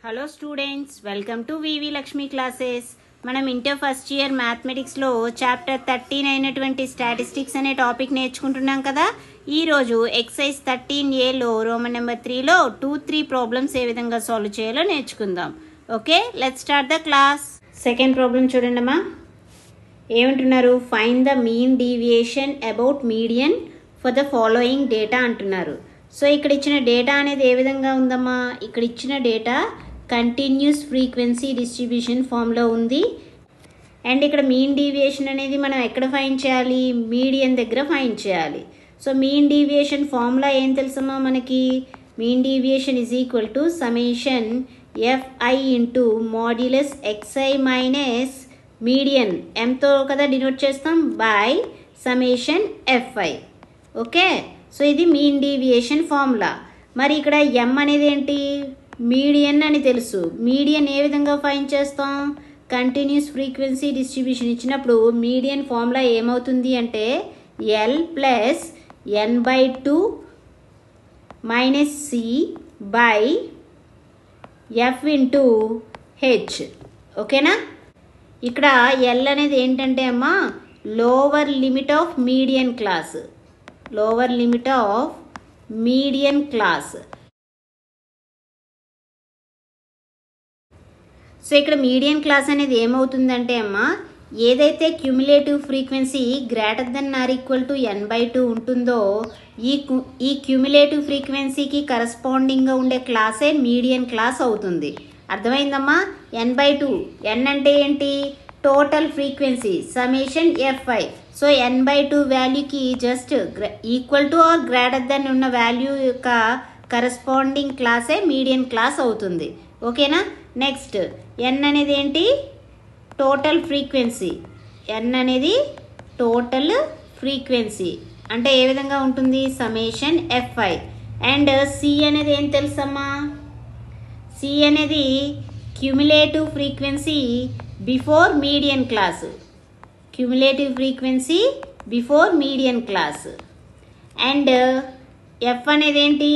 Hello students, welcome to VV Lakshmi classes. మనం inter first year మ్యాథమెటిక్స్లో chapter 13 అయినటువంటి స్టాటిస్టిక్స్ అనే టాపిక్ నేర్చుకుంటున్నాం కదా. ఈరోజు ఎక్సైజ్ 13Aలో రోమన్ నెంబర్ 3లో 2-3 ప్రాబ్లమ్స్ ఏ విధంగా సాల్వ్ చేయాలో నేర్చుకుందాం. Okay, let's start the class. Second problem చూడండమ్మా. ఏమంటున్నారు? Find the mean deviation about median for the following data అంటున్నారు. సో ఇక్కడ ఇచ్చిన డేటా అనేది ఏ విధంగా ఉందమ్మా? ఇక్కడ ఇచ్చిన డేటా కంటిన్యూస్ ఫ్రీక్వెన్సీ డిస్ట్రిబ్యూషన్ ఫామ్లో ఉంది. అండ్ ఇక్కడ మీన్ డీవియేషన్ అనేది మనం ఎక్కడ ఫైండ్ చేయాలి? మీడియన్ దగ్గర ఫైండ్ చేయాలి. సో మీన్ డీవియేషన్ ఫార్ములా ఏం తెలుసమ్మా మనకి? Mean deviation is equal to summation fi into modulus xi minus median ఎంతో కదా డినోట్ చేస్తాం by summation fi. Okay, so ఇది మీన్ డీవియేషన్ ఫార్ములా. మరి ఇక్కడ m అనేది ఏంటి? మీడియన్ అని తెలుసు. మీడియన్ ఏ విధంగా ఫైండ్ చేస్తాం? కంటిన్యూస్ ఫ్రీక్వెన్సీ డిస్ట్రిబ్యూషన్ ఇచ్చినప్పుడు మీడియన్ ఫార్ములా ఏమవుతుంది అంటే L plus n/2 minus C by F into H. ఓకేనా? ఇక్కడ L అనేది ఏంటంటే అమ్మా lower limit of median class. Lower limit of median class. So ఇక్కడ మీడియన్ క్లాస్ అనేది ఏమవుతుందంటే అమ్మా ఏదైతే cumulative frequency greater than or equal to n/2 ఉంటుందో ఈ క్యూములేటివ్ ఫ్రీక్వెన్సీకి కరస్పాండింగ్గా ఉండే క్లాసే మీడియన్ క్లాస్ అవుతుంది. అర్థమైందమ్మా? n/2 n అంటే ఏంటి? Total frequency summation fi. So n/2 వాల్యూకి just equal to or greater than ఉన్న వాల్యూ యొక్క కరస్పాండింగ్ క్లాసే మీడియన్ క్లాస్ అవుతుంది. ఓకేనా? నెక్స్ట్ n అనేది ఏంటి? Total frequency. n అనేది టోటల్ ఫ్రీక్వెన్సీ అంటే ఏ విధంగా ఉంటుంది? Summation fi. అండ్ c అనేది ఏం తెలుసమ్మా? c అనేది cumulative frequency before median class. Cumulative frequency before median class. And f అనేది ఏంటి?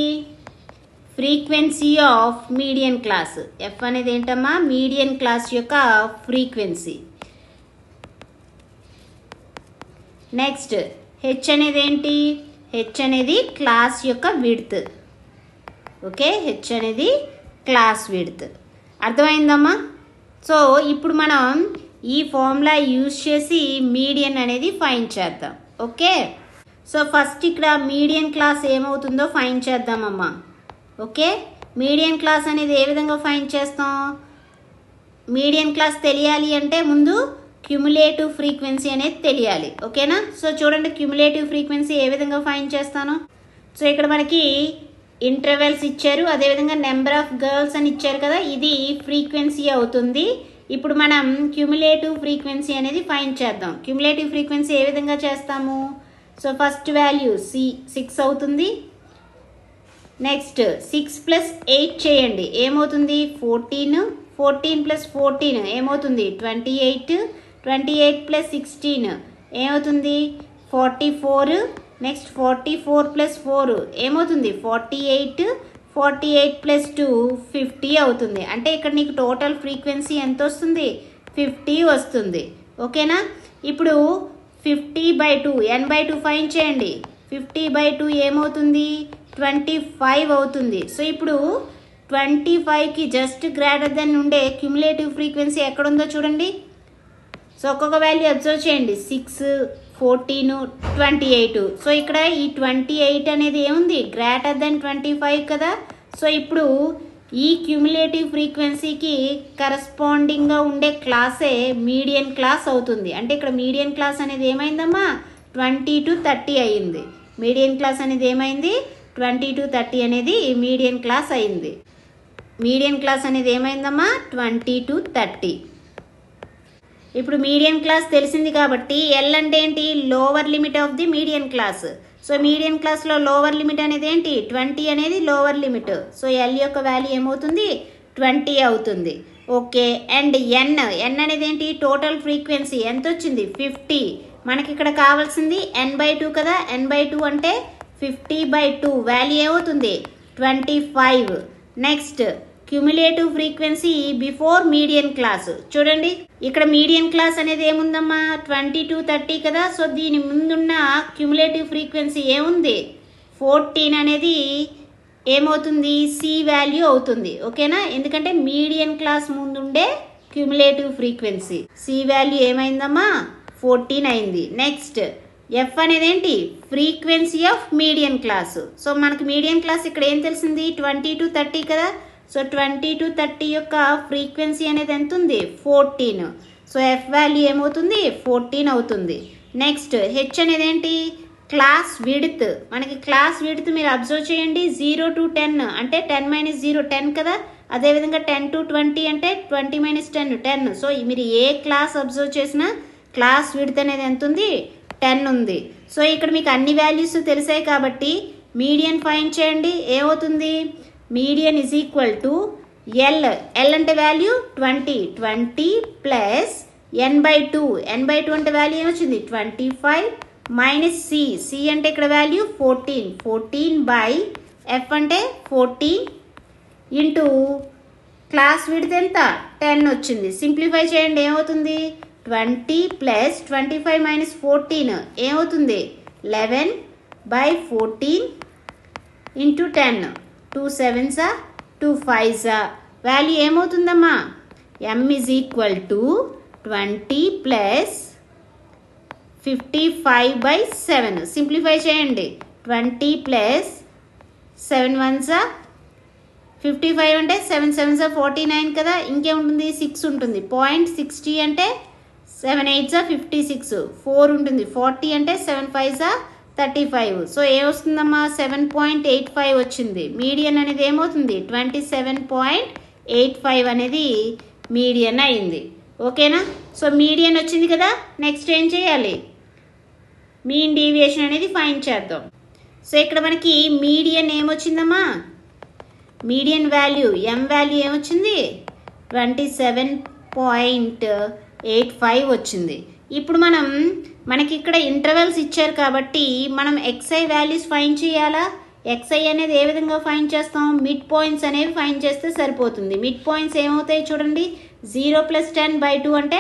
Frequency of median class. f అనేది ఏంటమ్మా? మీడియన్ క్లాస్ యొక్క ఫ్రీక్వెన్సీ. నెక్స్ట్ h అనేది ఏంటి? h అనేది క్లాస్ యొక్క విడ్త్. ఓకే, h అనేది క్లాస్ విడ్త్. అర్థమైందమ్మా? సో ఇప్పుడు మనం ఈ ఫార్ములా యూజ్ చేసి మీడియన్ అనేది ఫైండ్ చేద్దాం. ఓకే, సో ఫస్ట్ ఇక్కడ మీడియన్ క్లాస్ ఏమవుతుందో ఫైండ్ చేద్దామమ్మా. ఓకే, మీడియన్ క్లాస్ అనేది ఏ విధంగా ఫైండ్ చేస్తాం? మీడియన్ క్లాస్ తెలియాలి అంటే ముందు క్యూములేటివ్ ఫ్రీక్వెన్సీ అనేది తెలియాలి. ఓకేనా? సో చూడండి క్యూములేటివ్ ఫ్రీక్వెన్సీ ఏ విధంగా ఫైండ్ చేస్తాను. సో ఇక్కడ మనకి ఇంటర్వెల్స్ ఇచ్చారు, అదేవిధంగా నెంబర్ ఆఫ్ గర్ల్స్ అని ఇచ్చారు కదా, ఇది ఫ్రీక్వెన్సీ అవుతుంది. ఇప్పుడు మనం క్యూములేటివ్ ఫ్రీక్వెన్సీ అనేది ఫైండ్ చేద్దాం. క్యూములేటివ్ ఫ్రీక్వెన్సీ ఏ విధంగా చేస్తాము? సో ఫస్ట్ వాల్యూ 6 అవుతుంది. నెక్స్ట్ 6 ప్లస్ 8 చేయండి, ఏమవుతుంది? 14. 14 ప్లస్ 14 ఏమవుతుంది? 28. 28 ప్లస్ 16 ఏమవుతుంది? 44. నెక్స్ట్ 44 ప్లస్ 4 ఏమవుతుంది? 48. 48 ప్లస్ 2 50 అవుతుంది. అంటే ఇక్కడ నీకు టోటల్ ఫ్రీక్వెన్సీ ఎంత వస్తుంది? 50 వస్తుంది. ఓకేనా? ఇప్పుడు 50/2 n/2 ఫైండ్ చేయండి. 50/2 ఏమవుతుంది? 25 అవుతుంది. సో ఇప్పుడు 25కి జస్ట్ గ్రేటర్ దెన్ ఉండే క్యూములేటివ్ ఫ్రీక్వెన్సీ ఎక్కడుందో చూడండి. సో ఒక్కొక్క వాల్యూ అబ్జర్వ్ చేయండి. 6, 14, 28. సో ఇక్కడ ఈ 28 అనేది ఏముంది? గ్రేటర్ దెన్ 25 కదా. సో ఇప్పుడు ఈ క్యూములేటివ్ ఫ్రీక్వెన్సీకి కరస్పాండింగ్గా ఉండే క్లాసే మీడియన్ క్లాస్ అవుతుంది. అంటే ఇక్కడ మీడియన్ క్లాస్ అనేది ఏమైందమ్మా? 20 to 30 అయ్యింది. మీడియన్ క్లాస్ అనేది ఏమైంది? 20 to 30 అనేది మీడియన్ క్లాస్ అయింది. మీడియన్ క్లాస్ అనేది ఏమైందమ్మా? 20 to 30. ఇప్పుడు మీడియన్ క్లాస్ తెలిసింది కాబట్టి L అంటే ఏంటి? Lower limit of the median class. So median క్లాస్లో లోవర్ లిమిట్ అనేది ఏంటి? 20 అనేది లోవర్ లిమిట్. సో L యొక్క వాల్యూ ఏమవుతుంది? 20 అవుతుంది. ఓకే, అండ్ n అనేది ఏంటి? టోటల్ ఫ్రీక్వెన్సీ ఎంత వచ్చింది? 50. మనకి ఇక్కడ కావాల్సింది n/2 కదా. n/2 అంటే 50/2 వాల్యూ ఏమవుతుంది? 25. Next cumulative frequency before median class. చూడండి ఇక్కడ మీడియన్ క్లాస్ అనేది ఏముందమ్మా 20 to 30 కదా. సో దీని ముందున్న క్యుములేటివ్ ఫ్రీక్వెన్సీ ఏముంది 14 అనేది ఏమవుతుంది సి వాల్యూ అవుతుంది. ఓకేనా, ఎందుకంటే మీడియన్ క్లాస్ ముందుండే క్యుములేటివ్ ఫ్రీక్వెన్సీ సి వాల్యూ ఏమైందమ్మా 14 అయింది. నెక్స్ట్ ఎఫ్ అనేది ఏంటి frequency of median class. So మనకు మీడియన్ క్లాస్ ఇక్కడ ఏం తెలిసింది 20 to 30 కదా. సో 20 to 30 యొక్క ఫ్రీక్వెన్సీ అనేది ఎంత ఉంది 14. సో ఎఫ్ వాల్యూ ఏమవుతుంది 14 అవుతుంది. నెక్స్ట్ హెచ్ అనేది ఏంటి క్లాస్ విడ్త్. మనకి క్లాస్ విడ్త్ మీరు అబ్జర్వ్ చేయండి 0 to 10 అంటే 10 - 0 10 కదా. అదేవిధంగా 10 to 20 అంటే 20 - 10 10. సో మీరు ఏ క్లాస్ అబ్జర్వ్ చేసినా క్లాస్ విడ్త్ అనేది ఎంత ఉంది 10 ఉంది. సో ఇక్కడ మీకు అన్ని వాల్యూస్ తెలిసాయి కాబట్టి మీడియన్ ఫైండ్ చేయండి. ఏమవుతుంది median is equal to L. L అంటే వాల్యూ 20 ప్లస్ n/2. n/2 అంటే వాల్యూ ఏమొచ్చింది 25 మైనస్ సి అంటే ఇక్కడ వాల్యూ 14 బై ఎఫ్ అంటే 14 ఇంటూ క్లాస్ విడ్త్ ఎంత 10 వచ్చింది. సింప్లిఫై చేయండి ఏమవుతుంది 20 ప్లస్ 25 మైనస్ 14 ఏమవుతుంది 11 by 14 into 10. 2 7s 2 5s value ఏమవుతుందమ్మా m is equal to 20 plus 55 by 7. Simplify చేయండి 20 ప్లస్ 7 1s 55 అంటే 7 7s 49 కదా. ఇంకేముంటుంది 6 ఉంటుంది. 0.60 అంటే 7 8s 56. 4 ఉంటుంది. 40 అంటే 7 5s 35. సో ఏమొస్తుందమ్మా 7.85 వచ్చింది. మీడియన్ అనేది ఏమవుతుంది 27.85 అనేది మీడియన్ అయింది. ఓకేనా, సో మీడియన్ వచ్చింది కదా. నెక్స్ట్ ఏం చేయాలి మీన్ డీవియేషన్ అనేది ఫైండ్ చేద్దాం. సో ఇక్కడ మనకి మీడియన్ ఏమొచ్చిందమ్మా మీడియన్ వాల్యూ ఎం వాల్యూ ఏమొచ్చింది 27.85 వచ్చింది. ఇప్పుడు మనకి ఇక్కడ ఇంటర్వెల్స్ ఇచ్చారు కాబట్టి మనం ఎక్స్ఐ వాల్యూస్ ఫైండ్ చేయాలా. ఎక్స్ఐ అనేది ఏ విధంగా ఫైండ్ చేస్తాం మిడ్ పాయింట్స్ అనేవి ఫైండ్ చేస్తే సరిపోతుంది. మిడ్ పాయింట్స్ ఏమవుతాయి చూడండి 0 + 10/2 అంటే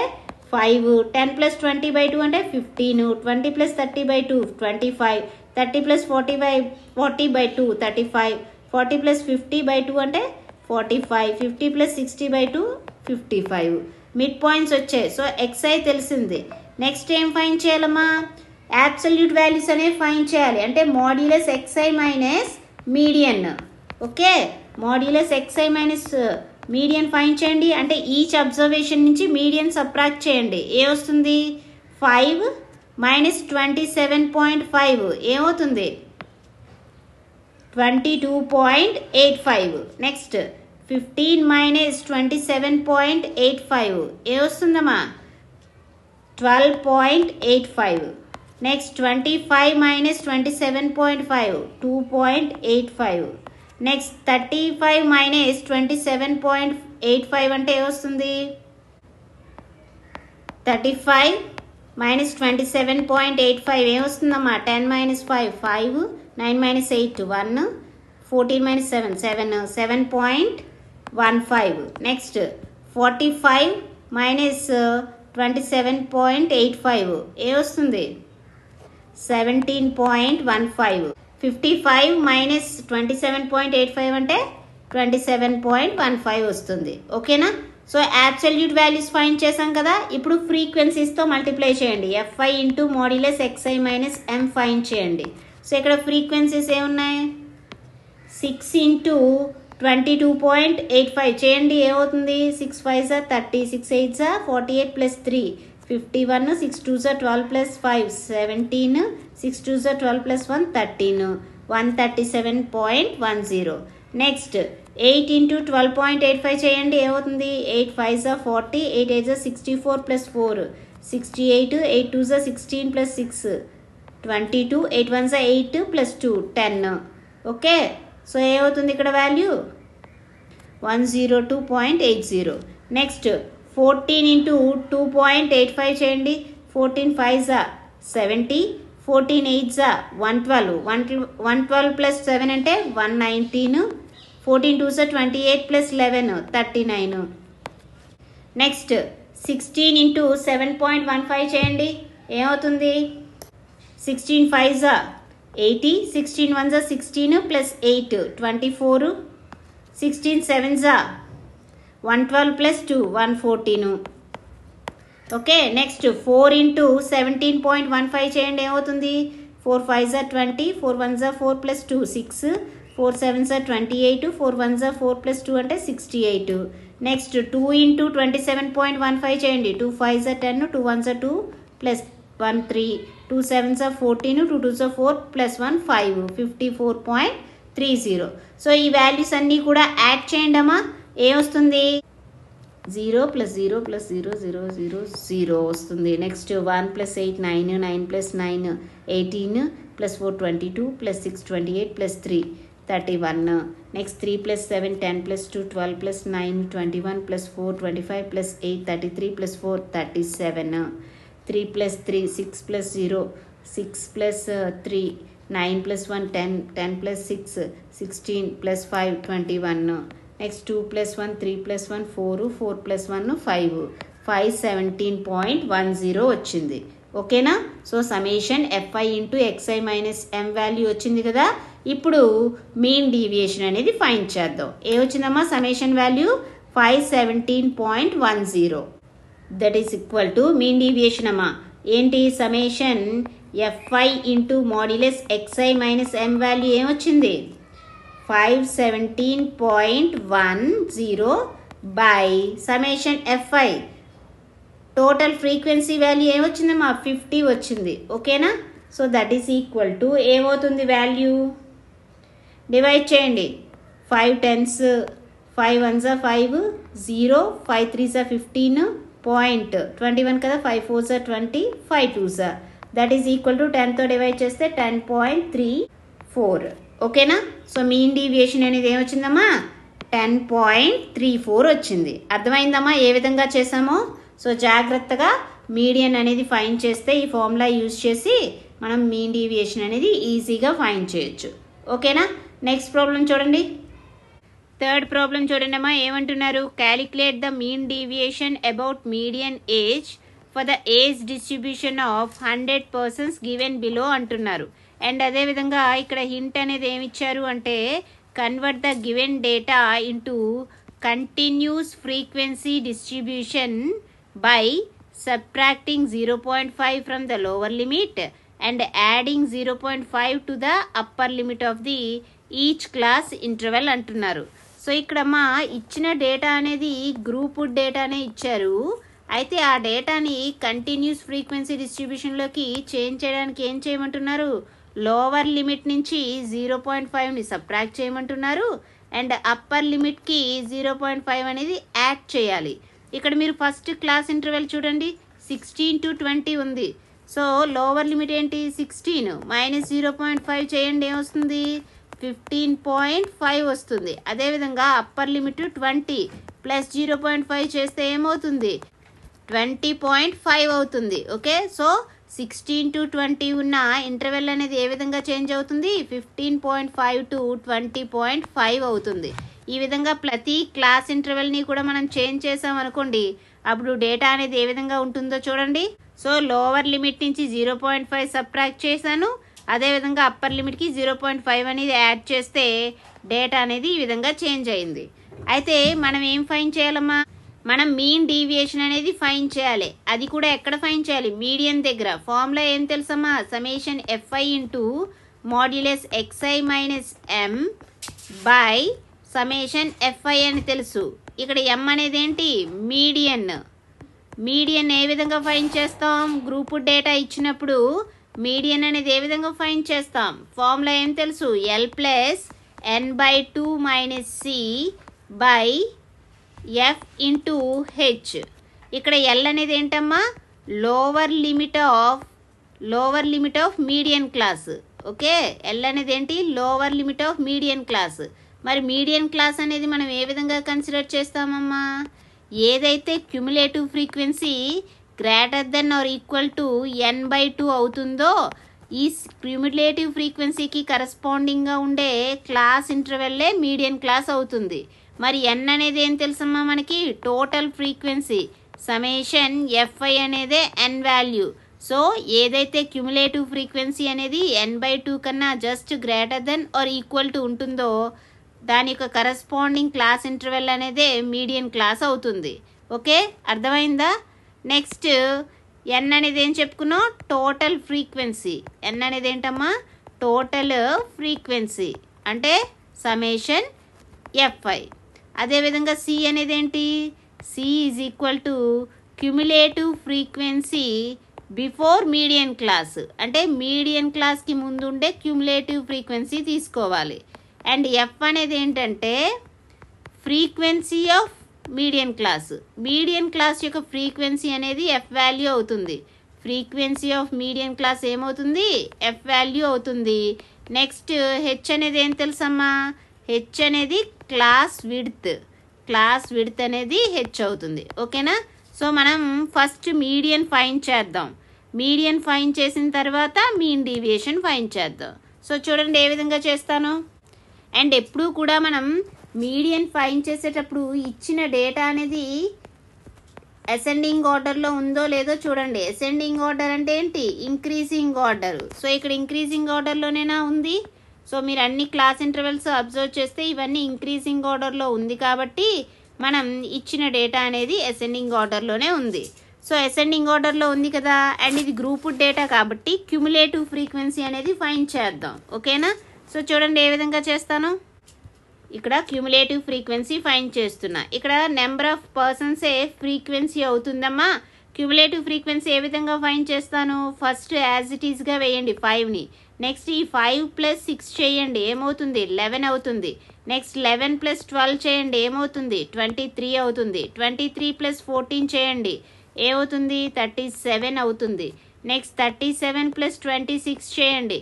5, 10 + 20/2 అంటే 15, 20 + 30/2 25, 30 + 40/2 35, 40 + 50/2 అంటే 45, 50 + 60/2 55. మిడ్ పాయింట్స్ వచ్చాయి. సో ఎక్స్ఐ తెలిసింది. నెక్స్ట్ ఏం ఫైండ్ చేయాలమ్మా అబ్సల్యూట్ వాల్యూస్ అనేవి ఫైండ్ చేయాలి. అంటే modulus x i minus median. Okay, modulus x i minus median find చేయండి. అంటే ఈచ్ అబ్జర్వేషన్ నుంచి మీడియన్ సబ్ట్రాక్ట్ చేయండి. ఏ వస్తుంది 5 మైనస్ 27.5 ఏమవుతుంది 22.85. నెక్స్ట్ 15 మైనస్ 27.85 ఏ వస్తుందమ్మా 12.85. Next 25 minus 27.5 2.85. నెక్స్ట్ 35 మైనస్ 27.85 అంటే ఏ వస్తుంది 35 మైనస్ 27.85 ఏ వస్తుందమ్మా 10 minus 5 5, 9 minus 8 1, 14 minus 7 7 7.15. Next 45 minus 27.85 ఏ వస్తుంది 17.15. 55 మైనస్ 27.85 అంటే 27.15 వస్తుంది. ఓకేనా, సో అబ్సల్యూట్ వాల్యూస్ ఫైండ్ చేసాం కదా. ఇప్పుడు ఫ్రీక్వెన్సీస్తో మల్టిప్లై చేయండి. FI into modulus XI minus M find చేయండి. సో ఇక్కడ ఫ్రీక్వెన్సీస్ ఏమున్నాయి 6 ఇంటూ 22.85 చేయండి ఏమవుతుంది 6 5s 30, 6 8s 48 plus 3 51, 6 2s 12 plus 5 17, 6 2s 12 plus 1 13 137.10. Next 8 into 12.85 చేయండి ఏమవుతుంది 8 5s 40, 8 8s 64 plus 4 68, 8 2s 16 plus 6 22, 8 1s 8 plus 2 10. Okay, so ఏమవుతుంది ఇక్కడ వాల్యూ 102.80. నెక్స్ట్ 14 ఇంటూ 2.85 చేయండి 14 5s 70, 14 8s 112 112 ప్లస్ 7 అంటే 119, 14 2s 28 plus 11 39. నెక్స్ట్ 16 into 7.15 చేయండి, ఏమవుతుంది? 16 5s 80, 16 1s 16 plus 8 24, 16 7s 112 plus 2 114. Okay, next 4 into 17.15 చేయండి, ఏమవుతుంది? 4 5s 20, 4 1s 4 plus 2 6, 4 7s 28, 4 1s 4 plus 2 అంటే 68. Next 2 into 27.15 చేయండి, 2 5s 10, 2 1s 2 plus 1 3, 2 7s 14, 2 2s 4 plus 1 5, 54.30. So ఈ values అన్నీ కూడా యాడ్ చేయండి అమ్మా, ఏమొస్తుంది? 0 plus 0 plus 0 0 0 0 వస్తుంది. Next 1 plus 8 9, 9 plus 9 18 plus 4 22 plus 6 28 plus 3 31. Next 3 plus 7 10 plus 2 12 plus 9 21 plus 4 25 plus 8 33 plus 4 37. 3 plus 3 6 plus 0 6 plus 3 9 plus 1 10 10 plus 6 16 plus 5 21. Next 2 plus 1 3 plus 1 4 4 plus 1 5 517.10 వచ్చింది. ఓకేనా? So summation FI into XI minus M value వచ్చింది కదా. ఇప్పుడు mean deviation అనేది find చేద్దాం. ఏ వచ్చిందమ్మా? Summation value 517.10. That is equal to mean deviation అమ్మా ఏంటి? Summation FI into modulus XI minus M value ఏమొచ్చింది? 517.10 by summation FI. Total frequency value ఏమొచ్చిందమ్మా? 50 వచ్చింది. ఓకేనా? So that is equal to ఏమవుతుంది వాల్యూ? డివైడ్ చేయండి. 5 10s 5 1s 5 0 5 3s 15 పాయింట్ 21 కదా. 5 4s 20 5 2s that is equal to 10తో divide చేస్తే 10.34. ఓకేనా? సో మీన్ డీవియేషన్ అనేది ఏమొచ్చిందమ్మా? 10.34 వచ్చింది. అర్థమైందమ్మా ఏ విధంగా చేసామో? సో జాగ్రత్తగా మీడియన్ అనేది ఫైండ్ చేస్తే ఈ ఫార్ములా యూజ్ చేసి మనం మీన్ డీవియేషన్ అనేది ఈజీగా ఫైండ్ చేయొచ్చు. ఓకేనా? నెక్స్ట్ ప్రాబ్లం చూడండి. థర్డ్ ప్రాబ్లం చూడండి అమ్మా, ఏమంటున్నారు? Calculate the mean deviation about median age for the age distribution of 100 persons given below అంటున్నారు. అండ్ అదేవిధంగా ఇక్కడ హింట్ అనేది ఏమి ఇచ్చారు అంటే convert the given data into continuous frequency distribution by subtracting 0.5 from the lower limit and adding 0.5 to the upper limit of the each class interval అంటున్నారు. So ఇక్కడ మా ఇచ్చిన డేటా అనేది గ్రూప్ డేటానే ఇచ్చారు. అయితే ఆ డేటాని కంటిన్యూస్ ఫ్రీక్వెన్సీ డిస్ట్రిబ్యూషన్లోకి చేంజ్ చేయడానికి ఏం చేయమంటున్నారు? లోవర్ లిమిట్ నుంచి 0.5ని సబ్ట్రాక్ట్ చేయమంటున్నారు అండ్ అప్పర్ లిమిట్కి 0.5 అనేది యాడ్ చేయాలి. ఇక్కడ మీరు ఫస్ట్ క్లాస్ ఇంటర్వెల్ చూడండి, 16 to 20 ఉంది. సో లోవర్ లిమిట్ ఏంటి? 16 మైనస్ 0.5 చేయండి, ఏమొస్తుంది? 15.5 వస్తుంది. అదేవిధంగా అప్పర్ లిమిట్ 20 ప్లస్ 0.5 చేస్తే ఏమవుతుంది? 20.5 అవుతుంది. ఓకే, సో 16 to 20 ఉన్న ఇంటర్వెల్ అనేది ఏ విధంగా చేంజ్ అవుతుంది? 15.5 to 20.5 అవుతుంది. ఈ విధంగా ప్రతి క్లాస్ ఇంటర్వెల్ని కూడా మనం చేంజ్ చేసాం అనుకోండి, అప్పుడు డేటా అనేది ఏ విధంగా ఉంటుందో చూడండి. సో లోవర్ లిమిట్ నుంచి 0.5 సబ్ట్రాక్ట్ చేశాను, అదేవిధంగా అప్పర్ లిమిట్కి 0.5 అనేది యాడ్ చేస్తే డేటా అనేది ఈ విధంగా చేంజ్ అయింది. అయితే మనం ఏం ఫైండ్ చేయాలమ్మా? మనం మీన్ డీవియేషన్ అనేది ఫైండ్ చేయాలి. అది కూడా ఎక్కడ ఫైండ్ చేయాలి? మీడియన్ దగ్గర. ఫార్ములా ఏం తెలుసమ్మా? Summation FI into modulus XI minus M by summation FI అని తెలుసు. ఇక్కడ M అనేది ఏంటి? మీడియన్. మీడియన్ ఏ విధంగా ఫైండ్ చేస్తాం? గ్రూప్ డేటా ఇచ్చినప్పుడు మీడియన్ అనేది ఏ విధంగా ఫైండ్ చేస్తాం? ఫార్ములా ఏం తెలుసు? L plus N/2 minus C by F into H. ఇక్కడ L అనేది ఏంటమ్మా? Lower limit of median class. Okay, L అనేది ఏంటి? Lower limit of median class. మరి మీడియన్ క్లాస్ అనేది మనం ఏ విధంగా కన్సిడర్ చేస్తామమ్మా? ఏదైతే cumulative frequency greater than or equal to N/2 అవుతుందో ఈ క్యూములేటివ్ ఫ్రీక్వెన్సీకి కరస్పాండింగ్గా ఉండే క్లాస్ ఇంటర్వెల్లే మీడియన్ క్లాస్ అవుతుంది. మరి ఎన్ అనేది ఏం తెలుసమ్మా మనకి? టోటల్ ఫ్రీక్వెన్సీ సಮೇషన్ ఎఫ్ఐ అనేదే ఎన్ వాల్యూ. సో ఏదైతే క్యూములేటివ్ ఫ్రీక్వెన్సీ అనేది n/2 కన్నా just greater than or equal to ఉంటుందో దాని యొక్క కరస్పాండింగ్ క్లాస్ ఇంటర్వెల్ అనేదే మీడియన్ క్లాస్ అవుతుంది. ఓకే, అర్థమైందా? నెక్స్ట్ ఎన్ అనేది ఏం చెప్పుకున్నాం? Total frequency. ఎన్ అనేది ఏంటమ్మా? టోటల్ ఫ్రీక్వెన్సీ అంటే సಮೇషన్ ఎఫ్ఐ. అదేవిధంగా సి అనేది ఏంటి? C is equal to cumulative frequency before median class. అంటే మీడియన్ క్లాస్కి ముందు ఉండే క్యూములేటివ్ ఫ్రీక్వెన్సీ తీసుకోవాలి. అండ్ ఎఫ్ అనేది ఏంటంటే frequency of median class. Median class యొక్క ఫ్రీక్వెన్సీ అనేది ఎఫ్ వాల్యూ అవుతుంది. ఫ్రీక్వెన్సీ ఆఫ్ మీడియన్ క్లాస్ ఏమవుతుంది? ఎఫ్ వాల్యూ అవుతుంది. నెక్స్ట్ హెచ్ అనేది ఏం తెలుసమ్మా? హెచ్ అనేది క్లాస్ విడ్త్. క్లాస్ విడ్త్ అనేది హెచ్ అవుతుంది. ఓకేనా? సో మనం ఫస్ట్ మీడియన్ ఫైండ్ చేద్దాం. మీడియన్ ఫైండ్ చేసిన తర్వాత మీన్ డీవియేషన్ ఫైండ్ చేద్దాం. సో చూడండి ఏ విధంగా చేస్తాను. అండ్ ఎప్పుడూ కూడా మనం మీడియన్ ఫైండ్ చేసేటప్పుడు ఇచ్చిన డేటా అనేది అసెండింగ్ ఆర్డర్లో ఉందో లేదో చూడండి. అసెండింగ్ ఆర్డర్ అంటే ఏంటి? Increasing order. సో ఇక్కడ ఇంక్రీజింగ్ ఆర్డర్లోనేనా ఉంది. సో మీరు అన్ని క్లాస్ ఇంటర్వెల్స్ అబ్జర్వ్ చేస్తే ఇవన్నీ ఇంక్రీజింగ్ ఆర్డర్లో ఉంది కాబట్టి మనం ఇచ్చిన డేటా అనేది అసెండింగ్ ఆర్డర్లోనే ఉంది. సో అసెండింగ్ ఆర్డర్లో ఉంది కదా, అండ్ ఇది గ్రూప్డ్ డేటా కాబట్టి క్యూములేటివ్ ఫ్రీక్వెన్సీ అనేది ఫైండ్ చేద్దాం. ఓకేనా? సో చూడండి ఏ విధంగా చేస్తాను. ఇక్కడ క్యూములేటివ్ ఫ్రీక్వెన్సీ ఫైండ్ చేస్తున్నా. ఇక్కడ నెంబర్ ఆఫ్ పర్సన్సే ఫ్రీక్వెన్సీ అవుతుందమ్మా. క్యూములేటివ్ ఫ్రీక్వెన్సీ ఏ విధంగా ఫైండ్ చేస్తాను? ఫస్ట్ యాజ్ ఇట్ ఈస్గా వేయండి 5ని. నెక్స్ట్ ఈ 5 + 6 చేయండి, ఏమవుతుంది? 11 అవుతుంది. నెక్స్ట్ 11 + 12 చేయండి, ఏమవుతుంది? 23 అవుతుంది. 23 + 14 చేయండి, ఏమవుతుంది? 37 అవుతుంది. నెక్స్ట్ 37 + 26 చేయండి,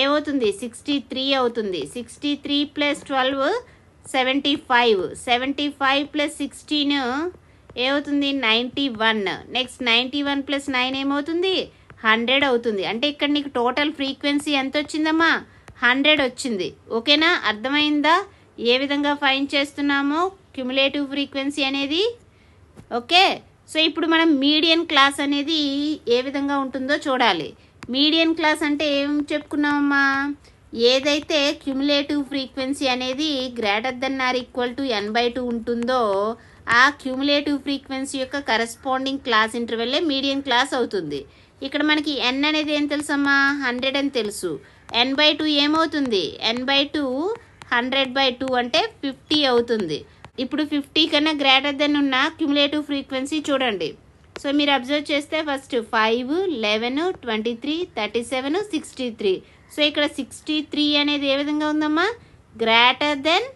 ఏమవుతుంది? 63 అవుతుంది. 63 + 12 75. 75 + 16 ఏమవుతుంది? 91. నెక్స్ట్ 91 + 9 ఏమవుతుంది? 100 అవుతుంది. అంటే ఇక్కడ నీకు టోటల్ ఫ్రీక్వెన్సీ ఎంత వచ్చిందమ్మా? 100 వచ్చింది. ఓకేనా? అర్థమైందా ఏ విధంగా ఫైండ్ చేస్తున్నామో క్యూములేటివ్ ఫ్రీక్వెన్సీ అనేది? ఓకే, సో ఇప్పుడు మనం మీడియన్ క్లాస్ అనేది ఏ విధంగా ఉంటుందో చూడాలి. మీడియన్ క్లాస్ అంటే ఏం చెప్పుకున్నామమ్మా? ఏదైతే క్యూములేటివ్ ఫ్రీక్వెన్సీ అనేది greater than or equal to n/2 ఉంటుందో ఆ క్యూములేటివ్ ఫ్రీక్వెన్సీ యొక్క కరస్పాండింగ్ క్లాస్ ఇంటర్వెల్లే మీడియన్ క్లాస్ అవుతుంది. ఇక్కడ మనకి n అనేది ఏం తెలుసమ్మా? 100 అని తెలుసు. n/2 ఏమవుతుంది? n/2 100/2 అంటే 50 అవుతుంది. ఇప్పుడు 50 కన్నా గ్రేటర్ దెన్ ఉన్న క్యూములేటివ్ ఫ్రీక్వెన్సీ చూడండి. సో మీరు అబ్జర్వ్ చేస్తే ఫస్ట్ 5, 11, 23, 37, 63. సో ఇక్కడ 63 అనేది ఏ విధంగా ఉందమ్మా? Greater than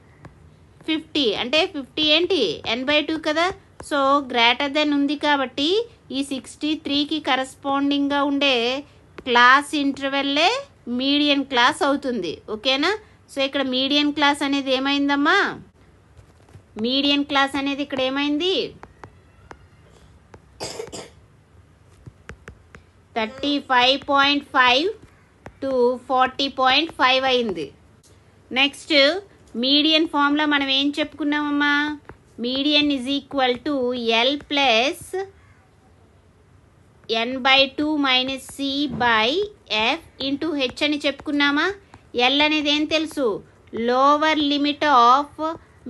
50. అంటే 50 ఏంటి? n/2 కదా. సో గ్రేటర్ దెన్ ఉంది కాబట్టి ఈ 63కి కరస్పాండింగ్గా ఉండే క్లాస్ ఇంటర్వెల్లే మీడియన్ క్లాస్ అవుతుంది. ఓకేనా? సో ఇక్కడ మీడియన్ క్లాస్ అనేది ఏమైందమ్మా? మీడియన్ క్లాస్ అనేది ఇక్కడ ఏమైంది? 35.5 to 40.5 అయింది. నెక్స్ట్ మీడియన్ ఫార్ములా మనం ఏం చెప్పుకున్నామమ్మా? Median is equal to L plus n/2 - c/f into h అని చెప్పుకున్నామా? ఎల్ అనేది ఏం తెలుసు? Lower limit of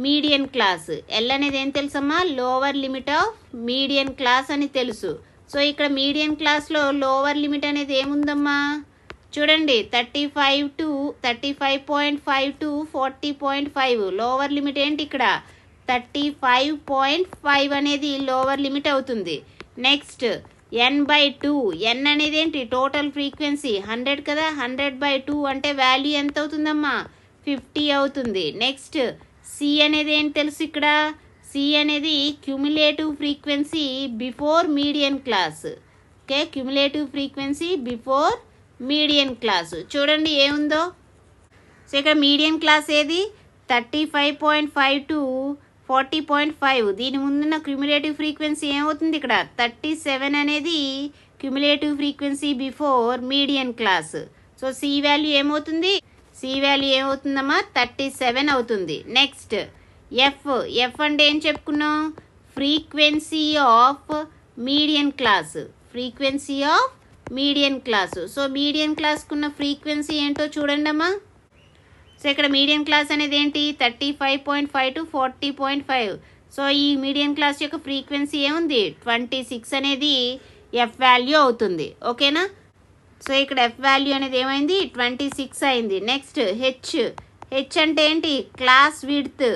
median class. L అనేది ఏం తెలుసమ్మా? Lower limit of median class అని తెలుసు. సో ఇక్కడ మీడియన్ క్లాస్లో లోవర్ లిమిట్ అనేది ఏముందమ్మా? చూడండి 35.5 to 40.5. లోవర్ లిమిట్ ఏంటి ఇక్కడ? 35.5 అనేది లోవర్ లిమిట్ అవుతుంది. Next n/2. n అనేది ఏంటి? టోటల్ ఫ్రీక్వెన్సీ 100 కదా. 100/2 అంటే వాల్యూ ఎంత అవుతుందమ్మా? 50 అవుతుంది. నెక్స్ట్ సి అనేది ఏంటి తెలుసు ఇక్కడ? సి అనేది cumulative frequency before median class. Okay, cumulative frequency before median class. చూడండి ఏముందో. సో ఇక్కడ మీడియన్ క్లాస్ ఏది? 35.5 to 40.5. దీని ముందున్న క్యూములేటివ్ ఫ్రీక్వెన్సీ ఏమవుతుంది? ఇక్కడ 37 అనేది cumulative frequency before median class. So c value ఏమవుతుందమ్మా 37 అవుతుంది. నెక్స్ట్ ఎఫ్ అంటే ఏం చెప్పుకున్నాం, frequency of median class. So median క్లాస్కున్న ఫ్రీక్వెన్సీ ఏంటో చూడండి అమ్మా. సో ఇక్కడ మీడియన్ క్లాస్ అనేది ఏంటి 35.5 to 40.5. సో ఈ మీడియన్ క్లాస్ యొక్క ఫ్రీక్వెన్సీ ఏముంది 26 అనేది ఎఫ్ వాల్యూ అవుతుంది. ఓకేనా. సో ఇక్కడ ఎఫ్ వాల్యూ అనేది ఏమైంది 26 అయింది. నెక్స్ట్ హెచ్ అంటే ఏంటి క్లాస్ విడ్త్.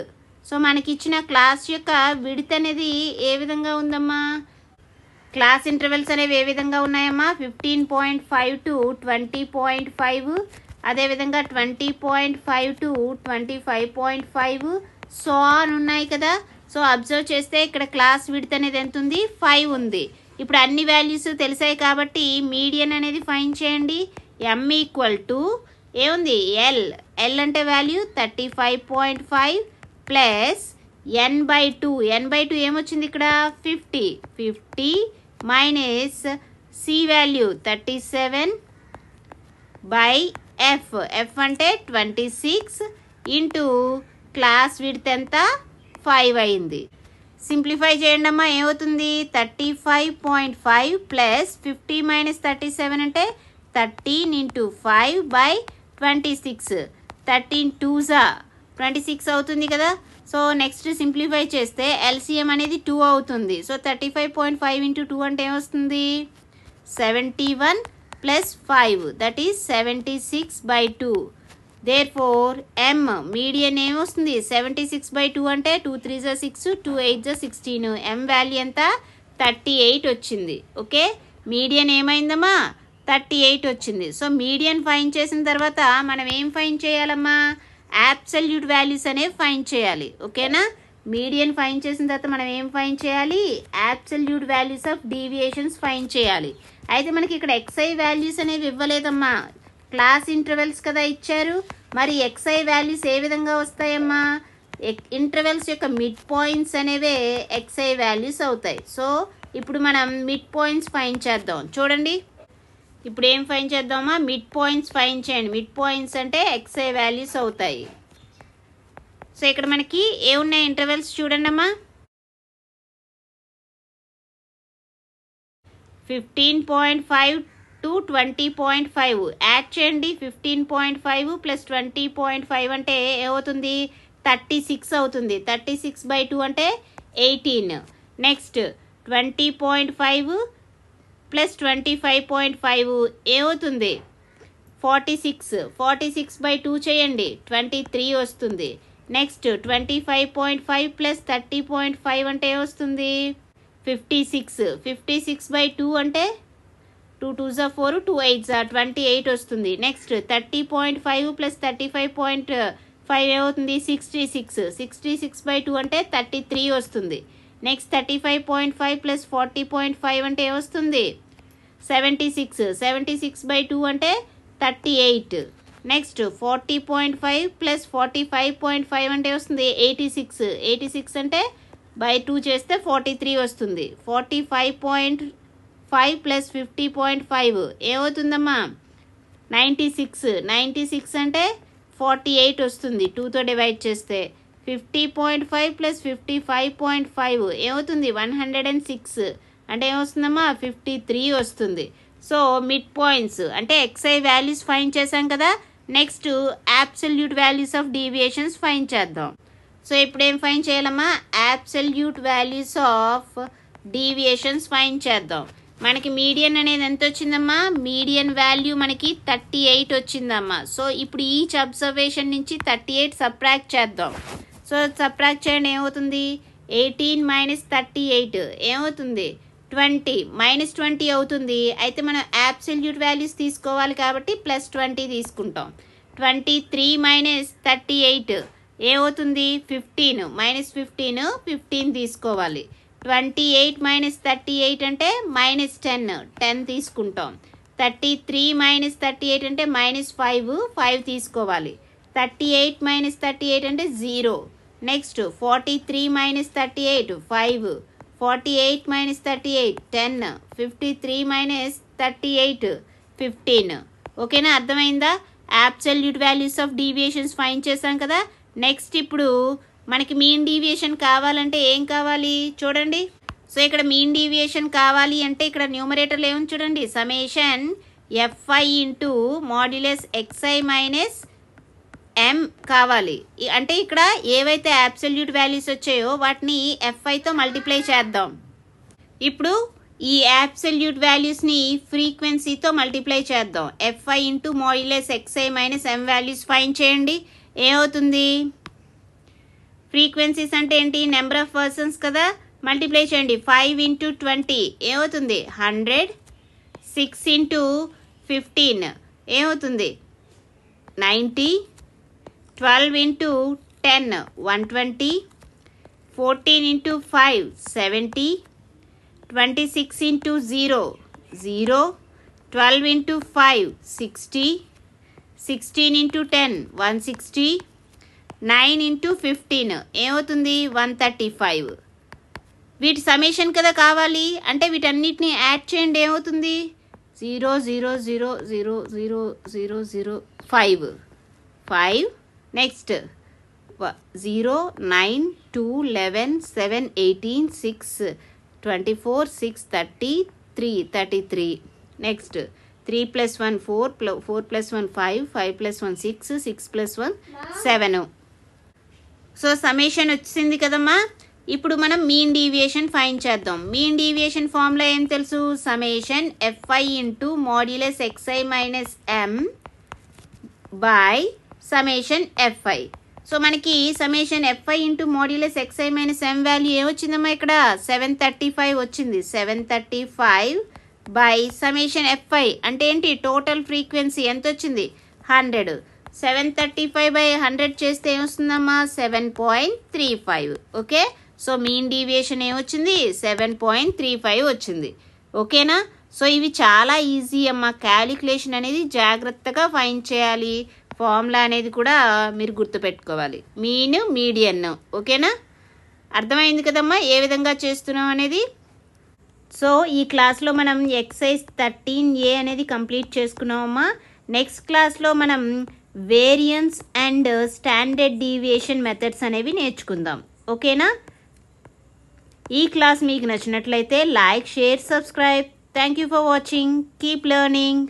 సో మనకి ఇచ్చిన క్లాస్ యొక్క విడ్త్ అనేది ఏ విధంగా ఉందమ్మా, క్లాస్ ఇంటర్వెల్స్ అనేవి ఏ విధంగా ఉన్నాయమ్మా 15.5 to 20.5, అదేవిధంగా 20.5 to 25.5 సో ఆన్ ఉన్నాయి కదా. సో అబ్జర్వ్ చేస్తే ఇక్కడ క్లాస్ విడ్త్ అనేది ఎంత ఉంది 5 ఉంది. ఇప్పుడు అన్ని వాల్యూస్ తెలిసాయి కాబట్టి మీడియన్ అనేది ఫైండ్ చేయండి. ఎం ఈక్వల్ టు ఏముంది ఎల్ అంటే వాల్యూ 35.5 ప్లస్ n/2 ఏమొచ్చింది ఇక్కడ 50 minus C value 37 by F అంటే 26 ఇంటూ క్లాస్ విడ్త్ ఎంత 5 అయింది. సింప్లిఫై చేయండి అమ్మా, ఏమవుతుంది 35.5 ప్లస్ 50 మైనస్ 37 అంటే 13 ఇంటూ 5 బై 26, 13 2s 26 అవుతుంది కదా. సో నెక్స్ట్ సింప్లిఫై చేస్తే ఎల్సిఎం అనేది 2 అవుతుంది. సో 35.5 ఇంటూ 2 అంటే ఏమొస్తుంది 71 plus 5 that is 76/2. Therefore M median ఏమొస్తుంది 76/2 అంటే 2 3s 6 2 8s 16. ఎం వాల్యూ ఎంత 38 వచ్చింది. ఓకే, మీడియన్ ఏమైందమ్మా 38 వచ్చింది. సో మీడియన్ ఫైండ్ చేసిన తర్వాత మనం ఏం ఫైండ్ చేయాలమ్మా, అబ్సల్యూట్ వాల్యూస్ అనేవి ఫైండ్ చేయాలి. ఓకేనా, మీడియన్ ఫైండ్ చేసిన తర్వాత మనం ఏం ఫైండ్ చేయాలి, absolute values of deviations find చేయాలి. అయితే మనకి ఇక్కడ ఎక్స్ఐ వాల్యూస్ అనేవి ఇవ్వలేదమ్మా, క్లాస్ ఇంటర్వెల్స్ కదా ఇచ్చారు. మరి ఎక్స్ఐ వాల్యూస్ ఏ విధంగా వస్తాయమ్మా, ఇంటర్వెల్స్ యొక్క మిడ్ పాయింట్స్ అనేవే ఎక్స్ఐ వాల్యూస్ అవుతాయి. సో ఇప్పుడు మనం మిడ్ పాయింట్స్ ఫైండ్ చేద్దాం. చూడండి ఇప్పుడు ఏం ఫైండ్ చేద్దామా, మిడ్ పాయింట్స్ ఫైండ్ చేయండి. మిడ్ పాయింట్స్ అంటే ఎక్స్ఐ వాల్యూస్ అవుతాయి. సో ఇక్కడ మనకి ఏ ఉన్నాయి ఇంటర్వెల్స్ చూడండి అమ్మా, 15.5 to 20.5 యాడ్ చేయండి. 15.5 ప్లస్ 20.5 అంటే ఏమవుతుంది 36 అవుతుంది. 36/2 అంటే 18. నెక్స్ట్ 20.5 ప్లస్ 25.5 ఏమవుతుంది 46. 46/2 చేయండి 23 వస్తుంది. నెక్స్ట్ 25.5 ప్లస్ 30.5 అంటే ఏమొస్తుంది 56. 56/2 అంటే 2 2s 4 2 8s 28 వస్తుంది. నెక్స్ట్ 30.5 ప్లస్ 35.5 ఏమవుతుంది 66. 66/2 అంటే 33 వస్తుంది. నెక్స్ట్ 35.5 ప్లస్ 40.5 అంటే ఏమొస్తుంది 76. 76/2 అంటే 38. నెక్స్ట్ 40.5 ప్లస్ 45.5 అంటే వస్తుంది 86. 86 అంటే బై 2 చేస్తే 43 వస్తుంది. 45.5 ప్లస్ 50.5 ఏమవుతుందమ్మా 96. 96 అంటే 48 వస్తుంది 2తో డివైడ్ చేస్తే. 50.5 ప్లస్ 55.5 ఏమవుతుంది 106 అంటే ఏమొస్తుందమ్మా 53 వస్తుంది. సో మిడ్ పాయింట్స్ అంటే ఎక్స్ఐ వాల్యూస్ ఫైండ్ చేసాం కదా. Next absolute values of deviations find చేద్దాం. సో ఇప్పుడు ఏం ఫైండ్ చేయాలమ్మా, absolute values of deviations find చేద్దాం. మనకి మీడియన్ అనేది ఎంత వచ్చిందమ్మా, మీడియన్ వాల్యూ మనకి 38 వచ్చిందమ్మా. సో ఇప్పుడు ఈచ్ అబ్జర్వేషన్ నుంచి 38 సబ్ట్రాక్ట్ చేద్దాం. సో సబ్ట్రాక్ట్ చేయండి, ఏమవుతుంది 18 మైనస్ 38 ఏమవుతుంది 20 మైనస్ 20 అవుతుంది. అయితే మనం అబ్సల్యూట్ వాల్యూస్ తీసుకోవాలి కాబట్టి ప్లస్ 20 తీసుకుంటాం. 23 మైనస్ 38 ఏమవుతుంది 15 మైనస్ 15 తీసుకోవాలి. 28 మైనస్ 38 అంటే మైనస్ 10 తీసుకుంటాం. 33 మైనస్ 38 అంటే మైనస్ 5 తీసుకోవాలి. 38 మైనస్ 38 అంటే 0. Next 43 minus 38 5. 48 మైనస్ 38 10. 53 మైనస్ 38 15. ఓకేనా, అర్థమైందా? Absolute values of deviations find చేసాం కదా. నెక్స్ట్ ఇప్పుడు మనకి మీన్ డీవియేషన్ కావాలంటే ఏం కావాలి చూడండి. సో ఇక్కడ మీన్ డీవియేషన్ కావాలి అంటే ఇక్కడ న్యూమరేటర్లో ఏముంది చూడండి, summation f i into modulus x i minus m కావాలి. అంటే ఇక్కడ ఏవైతే అబ్సల్యూట్ వాల్యూస్ వచ్చాయో వాటిని ఎఫ్ఐతో మల్టిప్లై చేద్దాం. ఇప్పుడు ఈ అబ్సల్యూట్ వాల్యూస్ని ఫ్రీక్వెన్సీతో మల్టిప్లై చేద్దాం. F i into modulus x i minus m values find చేయండి. ఏమవుతుంది? ఫ్రీక్వెన్సీస్ అంటే ఏంటి? నెంబర్ ఆఫ్ పర్సన్స్ కదా, మల్టిప్లై చేయండి. 5 ఇంటూ 20 ఏమవుతుంది? 100. 6 ఇంటూ 15 ఏమవుతుంది? 90. 12 into 10 120. 14 into 5 70. 26 into 0 0. 12 into 5 60. 16 into 10 160. 9 into 15 ఏమవుతుంది? 135. వీటి సಮೇషన్ కదా కావాలి, అంటే వీటన్నిటిని యాడ్ చేయండి. ఏమవుతుంది? 0 0 0 0 0 0 0 5 5. నెక్స్ట్ 0 9 2 11 7 18 6 24 6 33 33. నెక్స్ట్ 3 + 1 4 4 + 1 5 5 + 1 6 6 + 1 7. సో సಮೇషన్ వచ్చింది కదమ్మా. ఇప్పుడు మనం మీన్ డీవియేషన్ ఫైండ్ చేద్దాం. మీన్ డీవియేషన్ ఫార్ములా ఏం తెలుసు? Summation f i into modulus x i minus m by summation f i. So మనకి summation f i into modulus x i minus m value ఏమొచ్చిందమ్మా? ఇక్కడ 735 వచ్చింది. 735 బై సಮೇషన్ ఎఫ్ఐ అంటే ఏంటి? టోటల్ ఫ్రీక్వెన్సీ ఎంత వచ్చింది? 100. 735 బై 100 చేస్తే ఏమొస్తుందమ్మా? 7.35. ఓకే, సో మీన్ డీవియేషన్ ఏమొచ్చింది? 7.35 వచ్చింది. ఓకేనా? సో ఇవి చాలా ఈజీ అమ్మా. క్యాలిక్యులేషన్ అనేది జాగ్రత్తగా ఫైండ్ చేయాలి. ఫార్ములా అనేది కూడా మీరు గుర్తుపెట్టుకోవాలి. Mean, median. ఓకేనా? అర్థమైంది కదమ్మా ఏ విధంగా చేస్తున్నాం అనేది. సో ఈ క్లాస్లో మనం ఎక్సర్సైజ్ 13A అనేది కంప్లీట్ చేసుకున్నామమ్మా. నెక్స్ట్ క్లాస్లో మనం variance and standard deviation methods అనేవి నేర్చుకుందాం. ఓకేనా? ఈ క్లాస్ మీకు నచ్చినట్లయితే like, share, subscribe. Thank you for watching. Keep learning.